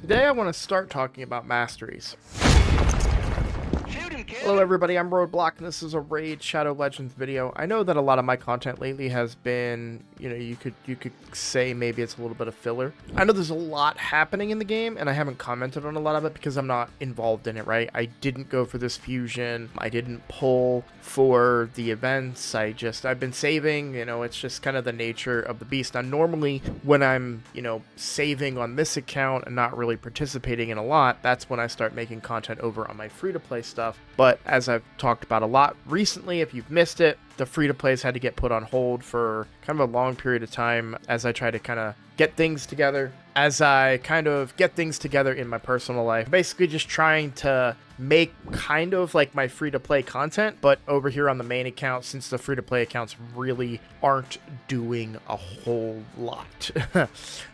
Today I want to start talking about Masteries. Hello everybody, I'm Roadblock and this is a Raid Shadow Legends video. I know that a lot of my content lately has been, you could say maybe it's a little bit of filler. I know there's a lot happening in the game and I haven't commented on a lot of it because I'm not involved in it, right? I didn't go for this fusion, I didn't pull for the events, I've been saving, it's just kind of the nature of the beast. Now normally when I'm, saving on this account and not really participating in a lot, that's when I start making content over on my free-to-play stuff. But as I've talked about a lot recently, if you've missed it, the free-to-plays had to get put on hold for kind of a long period of time as I try to kind of get things together. As I kind of get things together in my personal life. Basically just trying to make kind of like my free-to-play content, but over here on the main account, since the free-to-play accounts really aren't doing a whole lot.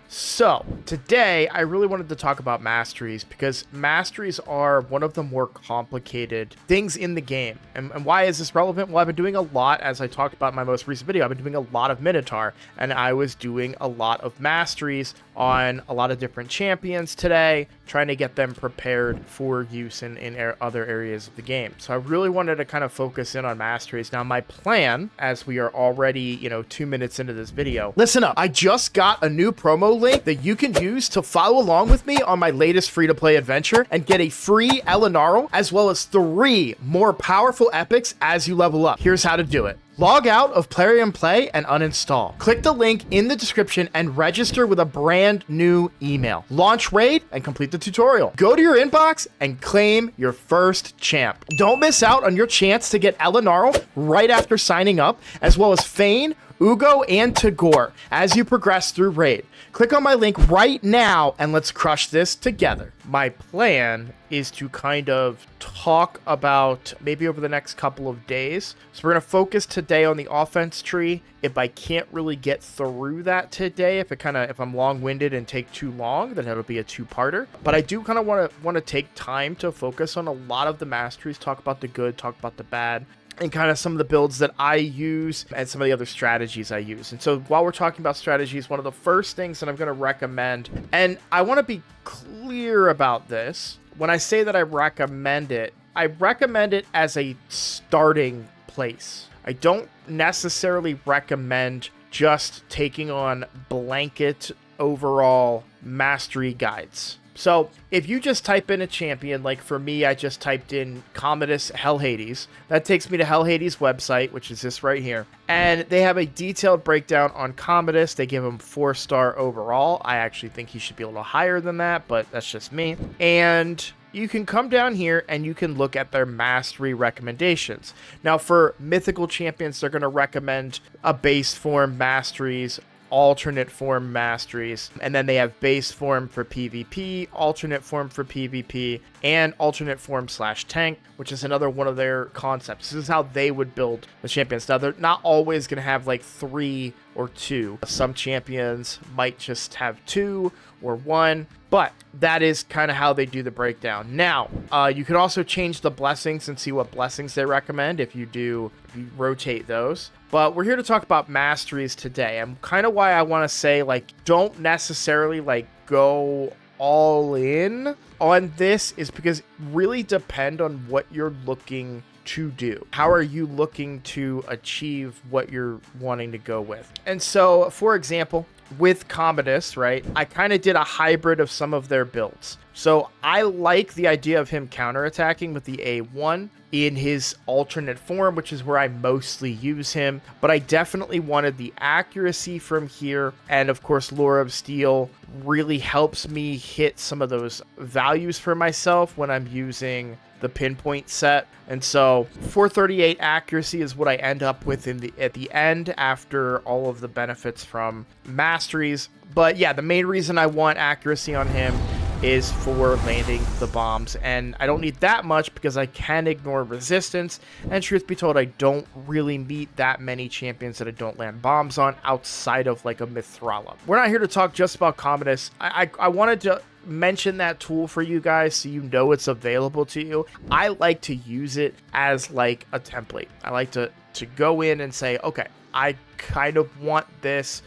So, today, I really wanted to talk about Masteries, because Masteries are one of the more complicated things in the game. And why is this relevant? Well, I've been doing a lot, as I talked about in my most recent video, I've been doing a lot of Minotaur, and I was doing a lot of Masteries on a lot of different champions today, trying to get them prepared for use in other areas of the game. So I really wanted to kind of focus in on Masteries. Now, my plan, as we are already, 2 minutes into this video, listen up, I just got a new promo link that you can use to follow along with me on my latest free-to-play adventure and get a free Elenaril, as well as 3 more powerful epics as you level up. Here's how to do it. Log out of Play and Play and uninstall. Click the link in the description and register with a brand new email. Launch Raid and complete the tutorial. Go to your inbox and claim your first champ. Don't miss out on your chance to get Elenaril right after signing up, as well as Fayne, Uugo, and Tagoar as you progress through Raid. Click on my link right now and let's crush this together. My plan is to kind of talk about maybe over the next couple of days. So we're going to focus today on the offense tree. If I can't really get through that today, if I'm long-winded and take too long, then it'll be a 2-parter. But I do kind of want to take time to focus on a lot of the masteries, talk about the good, talk about the bad, and kind of some of the builds that I use and some of the other strategies I use. And so while we're talking about strategies, one of the first things that I'm going to recommend, and I want to be clear about this, when I say that I recommend it as a starting place. I don't necessarily recommend just taking on blanket overall mastery guides. So if you just type in a champion, like for me, I just typed in Commodus Hell Hades. That takes me to Hell Hades' website, which is this right here. And they have a detailed breakdown on Commodus. They give him 4-star overall. I actually think he should be a little higher than that, but that's just me. And you can come down here and you can look at their mastery recommendations. Now for mythical champions, they're going to recommend a base form masteries, alternate form masteries, and then they have base form for PvP, alternate form for PvP, and alternate form / tank, which is another one of their concepts. This is how they would build the champions. Now, they're not always going to have like 3 or 2. Some champions might just have 2 or 1, but that is kind of how they do the breakdown. Now, you can also change the blessings and see what blessings they recommend if you rotate those. But we're here to talk about masteries today. And kind of why I want to say, don't necessarily, go all in on this is because it really depend on what you're looking to do. How are you looking to achieve what you're wanting to go with? And so, for example, with Commodus, right, I kind of did a hybrid of some of their builds. So I like the idea of him counterattacking with the A1 in his alternate form, which is where I mostly use him. But I definitely wanted the accuracy from here. And of course, Lure of Steel really helps me hit some of those values for myself when I'm using the pinpoint set. And so 438 accuracy is what I end up with at the end after all of the benefits from masteries. But yeah, the main reason I want accuracy on him is for landing the bombs, and I don't need that much because I can ignore resistance, and truth be told, I don't really meet that many champions that I don't land bombs on outside of like a Mithrala. We're not here to talk just about Commodus. I wanted to mention that tool for you guys so you know it's available to you. I like to use it as like a template. I like to go in and say, okay, I kind of want these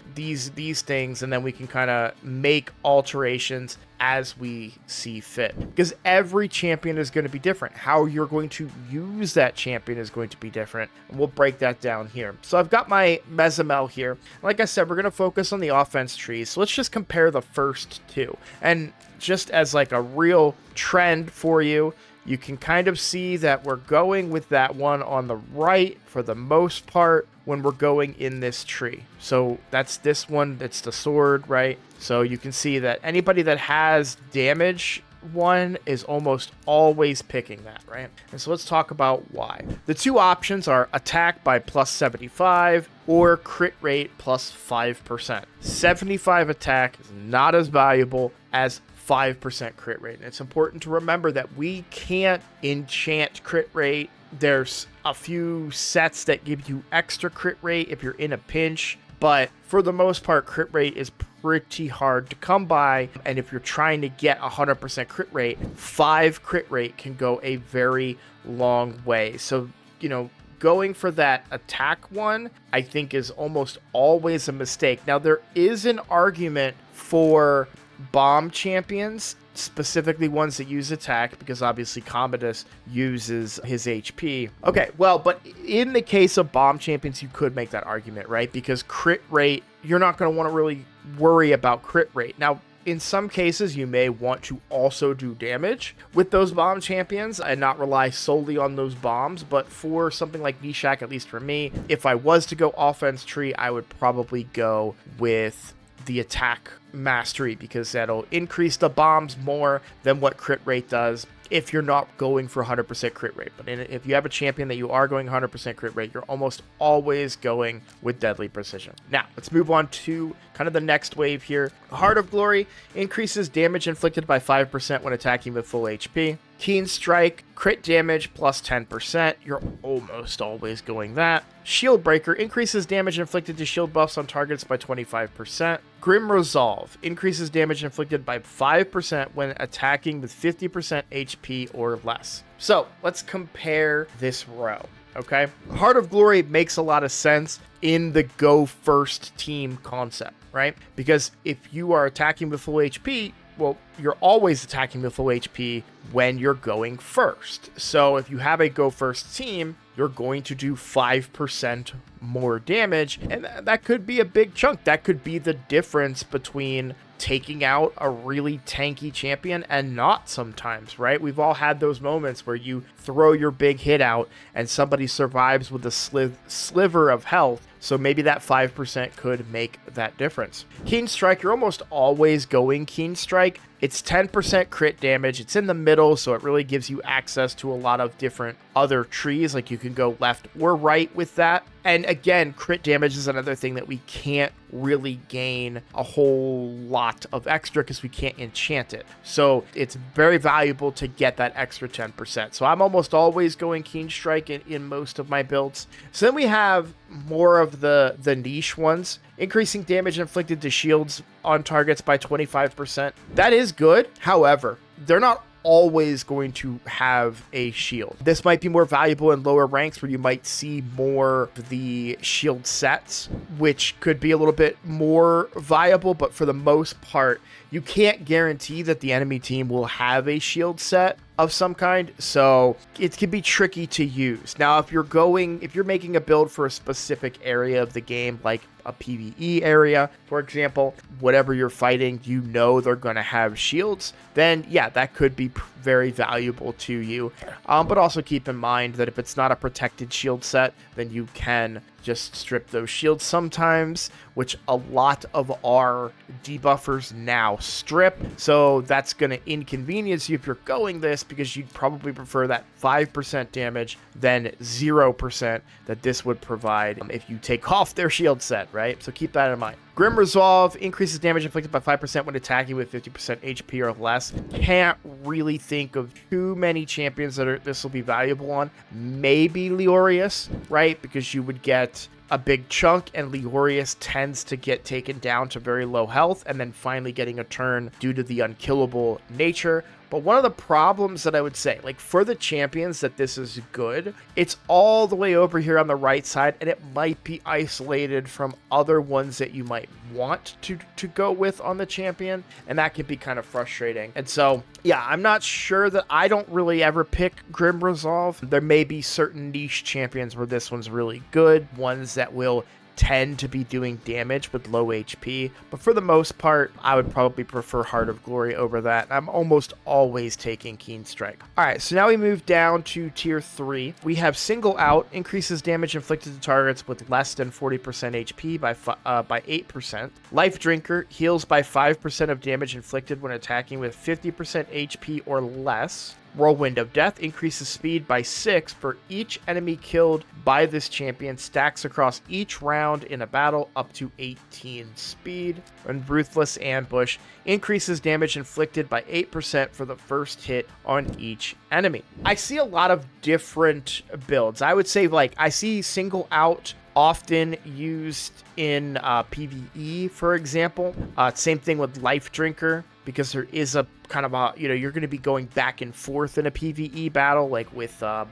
things, and then we can kind of make alterations as we see fit, because every champion is going to be different. How you're going to use that champion is going to be different, and we'll break that down here. So I've got my Mezamel here. Like I said, we're going to focus on the offense trees, so let's just compare the first two. And just as like a real trend for you, you can kind of see that we're going with that one on the right for the most part when we're going in this tree. So that's this one, it's the sword, right? So you can see that anybody that has damage one is almost always picking that, right? And so let's talk about why. The two options are attack by plus 75 or crit rate plus 5%. 75 attack is not as valuable as 5% crit rate. And it's important to remember that we can't enchant crit rate. There's a few sets that give you extra crit rate if you're in a pinch, but for the most part, crit rate is pretty hard to come by. And if you're trying to get 100% crit rate, 5 crit rate can go a very long way. So, you know, going for that attack one, I think is almost always a mistake. Now, there is an argument for bomb champions, specifically ones that use attack, because obviously Commodus uses his HP. Okay, well, but in the case of bomb champions, you could make that argument, right? Because crit rate, you're not going to want to really worry about crit rate. Now, in some cases, you may want to also do damage with those bomb champions and not rely solely on those bombs. But for something like Nishak, at least for me, if I was to go offense tree, I would probably go with the attack mastery, because that'll increase the bombs more than what crit rate does if you're not going for 100% crit rate. But if you have a champion that you are going 100% crit rate, you're almost always going with deadly precision. Now, let's move on to kind of the next wave here. Heart of Glory increases damage inflicted by 5% when attacking with full HP. Keen Strike, crit damage plus 10%. You're almost always going that. Shield Breaker increases damage inflicted to shield buffs on targets by 25%. Grim Resolve increases damage inflicted by 5% when attacking with 50% HP or less. So let's compare this row. Okay, Heart of Glory makes a lot of sense in the go first team concept, right? Because if you are attacking with full HP, well, you're always attacking with full HP when you're going first. So if you have a go first team, you're going to do 5% more damage, and that could be a big chunk. That could be the difference between taking out a really tanky champion and not sometimes, right? We've all had those moments where you throw your big hit out and somebody survives with a sliver of health. So maybe that 5% could make that difference. Keen Strike, you're almost always going Keen Strike. It's 10% crit damage. It's in the middle, so it really gives you access to a lot of different other trees. Like you can go left or right with that. And again, crit damage is another thing that we can't really gain a whole lot of extra because we can't enchant it. So it's very valuable to get that extra 10%. So I'm almost always going Keen Strike in most of my builds. So then we have more of the niche ones. Increasing damage inflicted to shields on targets by 25%. That is good. However, they're not always going to have a shield. This might be more valuable in lower ranks where you might see more of the shield sets, which could be a little bit more viable, but for the most part, you can't guarantee that the enemy team will have a shield set of some kind, so it can be tricky to use. Now, if you're making a build for a specific area of the game, like a PvE area, for example, whatever you're fighting, you know they're going to have shields, then yeah, that could be very valuable to you. But also keep in mind that if it's not a protected shield set, then you can just strip those shields sometimes, which a lot of our debuffers now strip. So that's going to inconvenience you if you're going this, because you'd probably prefer that 5% damage than 0% that this would provide if you take off their shield set, right? So keep that in mind. Grim Resolve increases damage inflicted by 5% when attacking with 50% HP or less. Can't really think of too many champions that this will be valuable on. Maybe Leorius, right? Because you would get a big chunk, and Leorius tends to get taken down to very low health, and then finally getting a turn due to the unkillable nature. But one of the problems that I would say, like for the champions that this is good, it's all the way over here on the right side, and it might be isolated from other ones that you might want to go with on the champion, and that can be kind of frustrating. And so, yeah, I'm not sure that I don't really ever pick Grim Resolve. There may be certain niche champions where this one's really good, ones that will tend to be doing damage with low HP, but for the most part, I would probably prefer Heart of Glory over that. I'm almost always taking Keen Strike. All right, so now we move down to tier 3. We have Single Out, increases damage inflicted to targets with less than 40% HP by 8%. Life Drinker, heals by 5% of damage inflicted when attacking with 50% HP or less. Whirlwind of Death increases speed by 6 for each enemy killed by this champion, stacks across each round in a battle up to 18 speed. And Ruthless Ambush increases damage inflicted by 8% for the first hit on each enemy. I see a lot of different builds. I would say, like, I see Single Out often used in PvE, for example. Same thing with Life Drinker, because there is a kind of a, you're going to be going back and forth in a PvE battle, like with a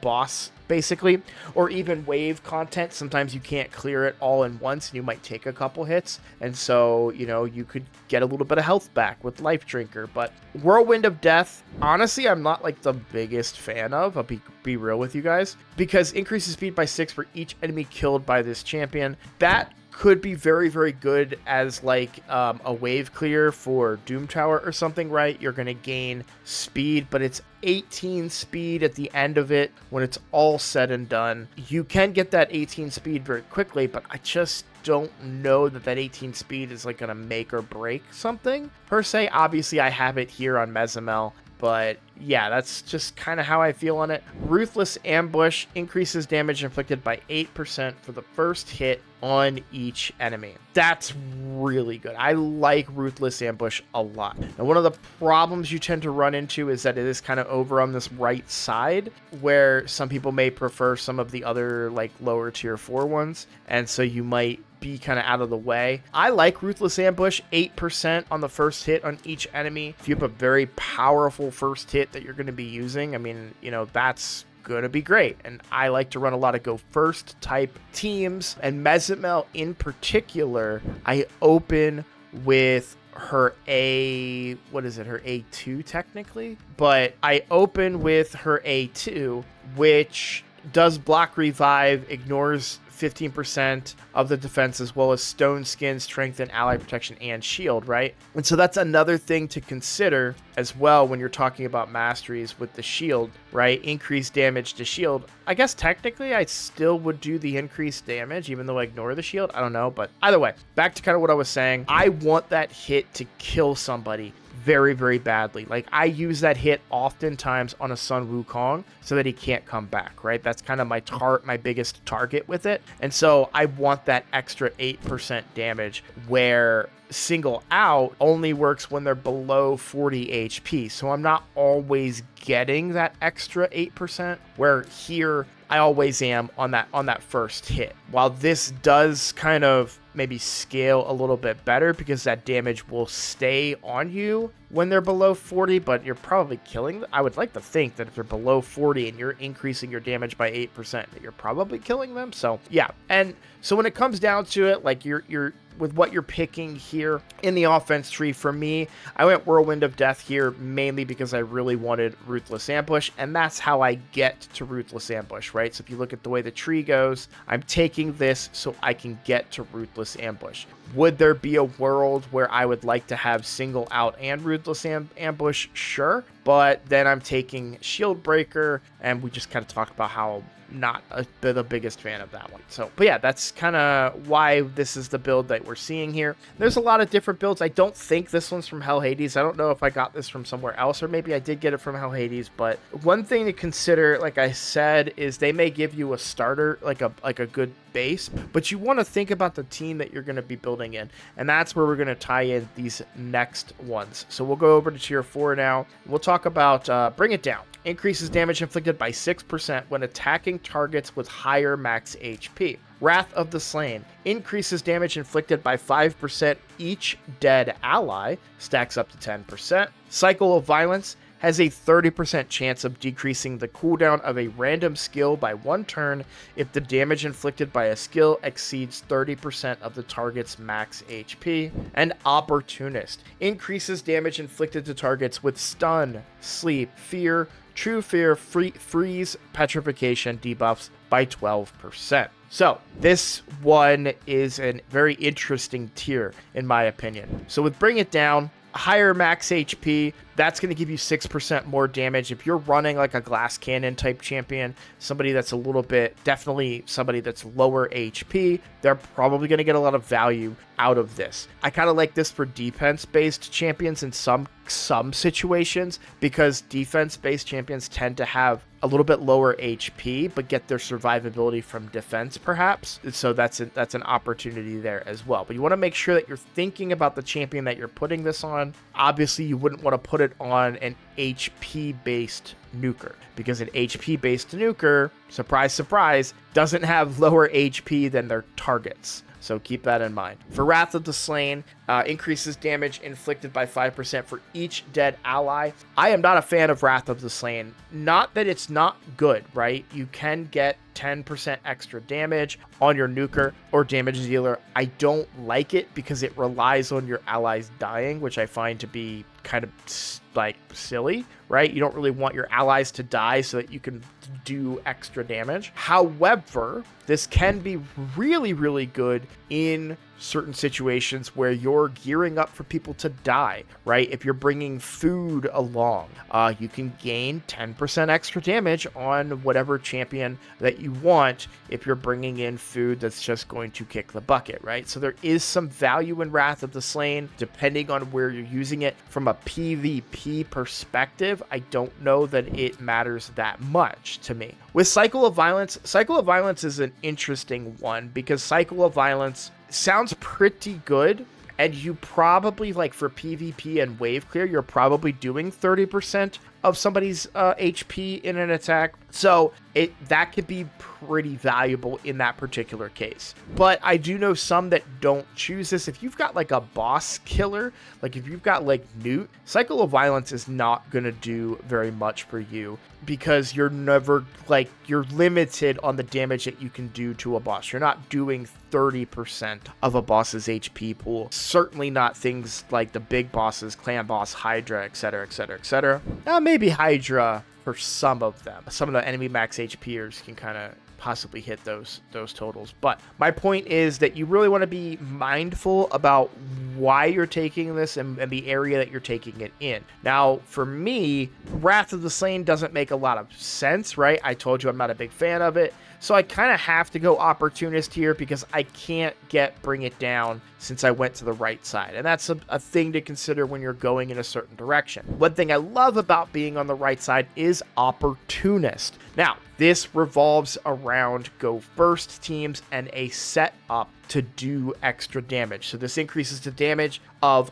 boss, basically, or even wave content. Sometimes you can't clear it all in once, and you might take a couple hits, and so, you could get a little bit of health back with Life Drinker. But Whirlwind of Death, honestly, I'm not like the biggest fan of. I'll be real with you guys, because increases speed by 6 for each enemy killed by this champion. That could be very, very good as like a wave clear for Doom Tower or something, right? You're going to gain speed, but it's 18 speed at the end of it when it's all said and done. You can get that 18 speed very quickly, but I just don't know that 18 speed is like going to make or break something per se. Obviously, I have it here on Mezimel, but yeah, that's just kind of how I feel on it. Ruthless Ambush increases damage inflicted by 8% for the first hit on each enemy. That's really good. I like Ruthless Ambush a lot. And one of the problems you tend to run into is that it is kind of over on this right side, where some people may prefer some of the other like lower tier 4 ones, and so you might be kind of out of the way. I like Ruthless Ambush, 8% on the first hit on each enemy. If you have a very powerful first hit that you're going to be using, I mean, that's gonna be great. And I like to run a lot of go first type teams, and Mezimel in particular, I open with her her A2 technically, but I open with her A2, which does block revive, ignores 15% of the defense, as well as stone skin, strength, and ally protection and shield, right? And so that's another thing to consider as well when you're talking about masteries with the shield, right? Increased damage to shield. I guess technically I still would do the increased damage even though I ignore the shield. I don't know, but either way, back to kind of what I was saying. I want that hit to kill somebody very, very badly. Like, I use that hit oftentimes on a Sun Wukong so that he can't come back, right? That's kind of my biggest target with it. And so I want that extra 8% damage, where Single Out only works when they're below 40 HP. So I'm not always getting that extra 8%, where here I always am on that first hit. While this does kind of maybe scale a little bit better because that damage will stay on you when they're below 40, but you're probably killing them. I would like to think that if they're below 40 and you're increasing your damage by 8%, that you're probably killing them. So yeah, and so when it comes down to it, like you're with what you're picking here in the offense tree, for me, I went Whirlwind of Death here mainly because I really wanted Ruthless Ambush, and that's how I get to Ruthless Ambush, right? So if you look at the way the tree goes, I'm taking this so I can get to Ruthless Ambush. Would there be a world where I would like to have Single Out and Ruthless Ambush? Sure, but then I'm taking Shield Breaker, and we just kind of talked about how not the biggest fan of that one. So, but yeah, that's kind of why this is the build that we're seeing here. There's a lot of different builds. I don't think this one's from Hell Hades. I don't know if I got this from somewhere else, or maybe I did get it from Hell Hades. But one thing to consider, like I said, is they may give you a starter, like a good base, but you want to think about the team that you're going to be building in, and that's where we're going to tie in these next ones. So we'll go over to tier 4 now. We'll talk about Bring It Down. Increases damage inflicted by 6% when attacking targets with higher max HP. Wrath of the Slain increases damage inflicted by 5% each dead ally, stacks up to 10%. Cycle of Violence has a 30% chance of decreasing the cooldown of a random skill by 1 turn if the damage inflicted by a skill exceeds 30% of the target's max HP. And Opportunist increases damage inflicted to targets with stun, sleep, fear, true fear, freeze, petrification debuffs by 12%. So this one is a very interesting tier in my opinion. So with Bring It Down, higher max HP, that's going to give you 6% more damage. If you're running like a glass cannon type champion, somebody that's a little bit, definitely somebody that's lower HP, they're probably going to get a lot of value out of this. I kind of like this for defense-based champions in some situations, because defense-based champions tend to have a little bit lower HP, but get their survivability from defense, perhaps. So that's an opportunity there as well. But you want to make sure that you're thinking about the champion that you're putting this on. Obviously, you wouldn't want to put it on an HP-based nuker, because an HP-based nuker, surprise, surprise, doesn't have lower HP than their targets. So keep that in mind. For Wrath of the Slain, increases damage inflicted by 5% for each dead ally. I am not a fan of Wrath of the Slain. Not that it's not good, right? You can get 10% extra damage on your nuker or damage dealer. I don't like it because it relies on your allies dying, which I find to be kind of like silly, right? You don't really want your allies to die so that you can do extra damage. However, this can be really, really good in certain situations where you're gearing up for people to die, right? If you're bringing food along, you can gain 10% extra damage on whatever champion that you want if you're bringing in food that's just going to kick the bucket, right? So there is some value in Wrath of the Slain, depending on where you're using it. From a PvP perspective, I don't know that it matters that much to me. With Cycle of Violence is an interesting one, because Cycle of Violence sounds pretty good, and you probably, like for PvP and wave clear, you're probably doing 30% of somebody's HP in an attack. So that could be pretty valuable in that particular case. But I do know some that don't choose this. If you've got like a boss killer, like if you've got like Newt, Cycle of Violence is not going to do very much for you, because you're limited on the damage that you can do to a boss. You're not doing 30% of a boss's HP pool. Certainly not things like the big bosses, clan boss, Hydra, etc., etc., etc. Now maybe Hydra for some of them. Some of the enemy max HPers can kind of possibly hit those totals. But my point is that you really want to be mindful about why you're taking this and the area that you're taking it in. Now, for me, Wrath of the Slain doesn't make a lot of sense, right? I told you I'm not a big fan of it. So I kind of have to go Opportunist here, because I can't get Bring It Down since I went to the right side. And that's a thing to consider when you're going in a certain direction. One thing I love about being on the right side is Opportunist. Now, this revolves around go first teams and a setup to do extra damage. So this increases the damage of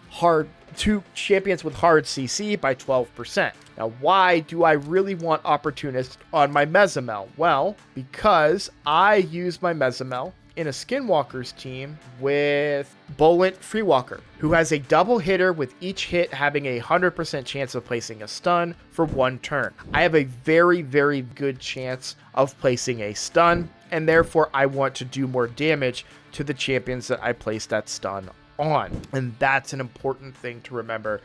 to champions with hard CC by 12%. Now, why do I really want Opportunist on my Mezimel? Well, because I use my Mezimel in a Skinwalker's team with Bolent Freewalker, who has a double hitter, with each hit having a 100% chance of placing a stun for 1 turn. I have a very, very good chance of placing a stun, and therefore I want to do more damage to the champions that I place that stun on. And that's an important thing to remember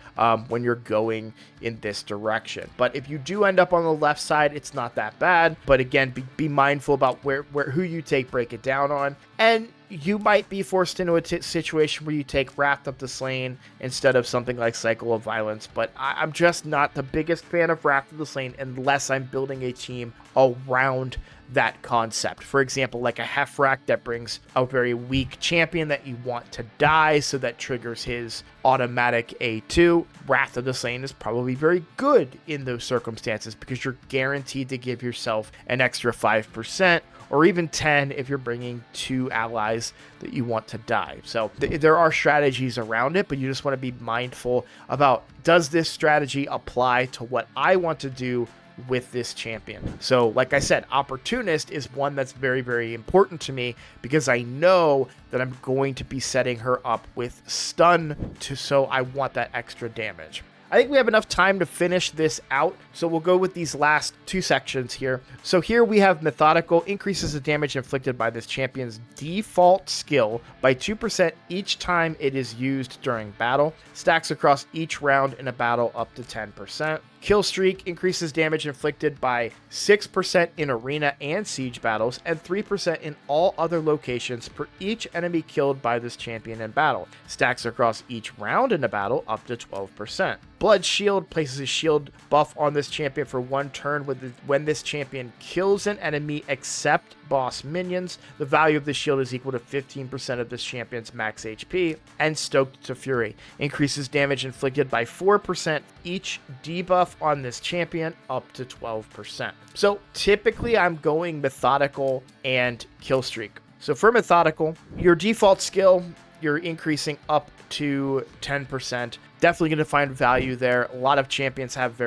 when you're going in this direction. But if you do end up on the left side, it's not that bad. But again, be mindful about who you take Break It Down on. And you might be forced into a situation where you take Wrath of the Slain instead of something like Cycle of Violence. But I'm just not the biggest fan of Wrath of the Slain unless I'm building a team around that concept. For example, like a Hefrak that brings a very weak champion that you want to die, so that triggers his automatic A2. Wrath of the Slain is probably very good in those circumstances, because you're guaranteed to give yourself an extra 5%, or even 10 if you're bringing 2 allies that you want to die. So there are strategies around it, but you just want to be mindful about, does this strategy apply to what I want to do with this champion. So like I said, Opportunist is one that's very, very important to me because I know that I'm going to be setting her up with stun so I want that extra damage. I think we have enough time to finish this out, so we'll go with these last two sections here. So here we have Methodical, increases the damage inflicted by this champion's default skill by 2% each time it is used during battle, stacks across each round in a battle up to 10%. Kill Streak increases damage inflicted by 6% in arena and siege battles, and 3% in all other locations per each enemy killed by this champion in battle. Stacks across each round in a battle up to 12%. Blood Shield places a shield buff on this champion for 1 turn when this champion kills an enemy except boss minions. The value of the shield is equal to 15% of this champion's max HP. And Stoked to Fury increases damage inflicted by 4% each debuff on this champion up to 12%. So typically I'm going Methodical and Kill Streak. So for Methodical, your default skill, you're increasing up to 10%. Definitely going to find value there. A lot of champions have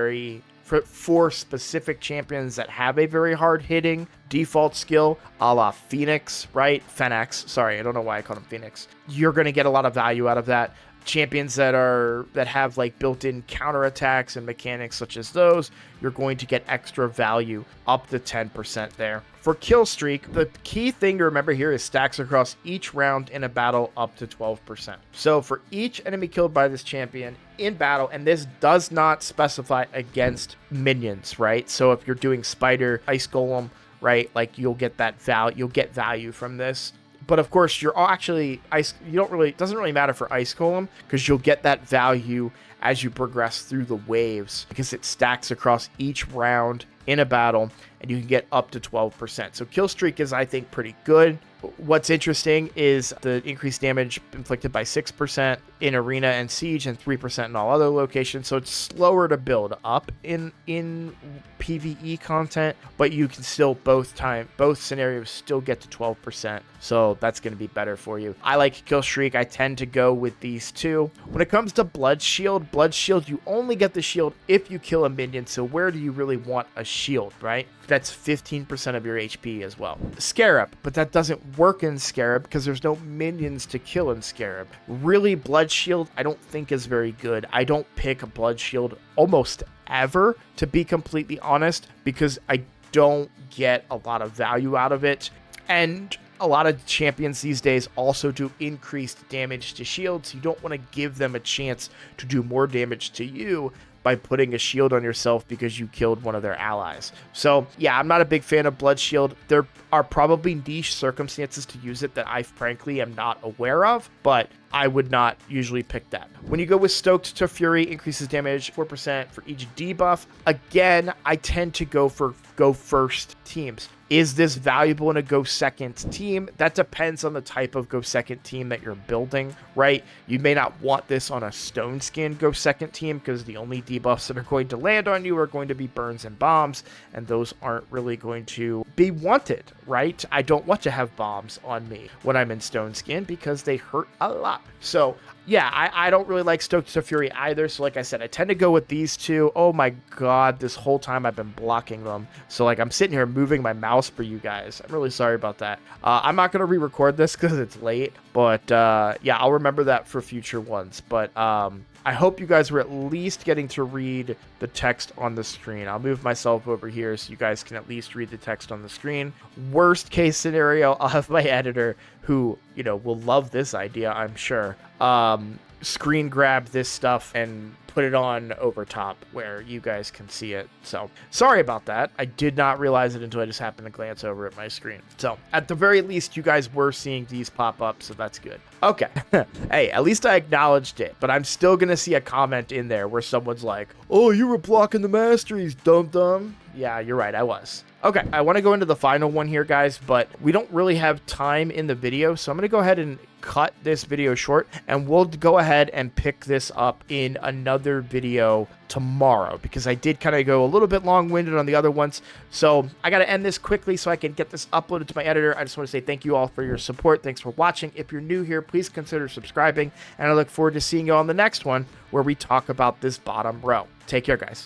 for specific champions that have a very hard hitting default skill, a la Phoenix, right? Phoenix, sorry, I don't know why I called him Phoenix. You're going to get a lot of value out of that. Champions that have like built-in counterattacks and mechanics such as those, you're going to get extra value up to 10% there. For Kill Streak, the key thing to remember here is stacks across each round in a battle up to 12%. So for each enemy killed by this champion in battle, and this does not specify against minions, right? So if you're doing Spider, Ice Golem, right, like you'll get that you'll get value from this. But of course, you're actually it doesn't really matter for Ice Golem because you'll get that value as you progress through the waves because it stacks across each round in a battle and you can get up to 12%. So Kill Streak is, I think, pretty good. What's interesting is the increased damage inflicted by 6% in arena and siege and 3% in all other locations. So it's slower to build up in PvE content, but you can still both scenarios still get to 12%. So that's going to be better for you. I like Kill Streak. I tend to go with these two. When it comes to Blood Shield, you only get the shield if you kill a minion. So where do you really want a shield, right? That's 15% of your HP as well. Scarab, but that doesn't work in Scarab because there's no minions to kill in Scarab. Really, Blood Shield, I don't think is very good. I don't pick a Blood Shield almost ever, to be completely honest, because I don't get a lot of value out of it. And a lot of champions these days also do increased damage to shields. You don't want to give them a chance to do more damage to you by putting a shield on yourself because you killed one of their allies. So yeah, I'm not a big fan of Blood Shield. There are probably niche circumstances to use it that I frankly am not aware of, but I would not usually pick that. When you go with Stoked to Fury, increases damage 4% for each debuff. Again, I tend to go for go first teams. Is this valuable in a go second team? That depends on the type of go second team that you're building, right? You may not want this on a stone skin go second team because the only debuffs that are going to land on you are going to be burns and bombs, and those aren't really going to be wanted, right? I don't want to have bombs on me when I'm in stone skin because they hurt a lot. So yeah, I don't really like Stoked to Fury either. So like I said, I tend to go with these two. Oh my god, this whole time I've been blocking them. So like I'm sitting here moving my mouse for you guys. I'm really sorry about that. I'm not going to re-record this because it's late. But yeah, I'll remember that for future ones. But I hope you guys were at least getting to read the text on the screen. I'll move myself over here so you guys can at least read the text on the screen. Worst case scenario, I'll have my editor, who, you know, will love this idea, I'm sure, screen grab this stuff and put it on over top where you guys can see it. So sorry about that. I did not realize it until I just happened to glance over at my screen. So at the very least, you guys were seeing these pop up, so that's good. Okay. Hey, at least I acknowledged it, but I'm still going to see a comment in there where someone's like, oh, you were blocking the Masteries, dum-dum. Yeah, you're right, I was. Okay, I want to go into the final one here, guys, but we don't really have time in the video, so I'm going to go ahead and cut this video short, and we'll go ahead and pick this up in another video tomorrow, because I did kind of go a little bit long-winded on the other ones. So I got to end this quickly so I can get this uploaded to my editor. I just want to say thank you all for your support. Thanks for watching. If you're new here, please consider subscribing, and I look forward to seeing you on the next one where we talk about this bottom row. Take care, guys.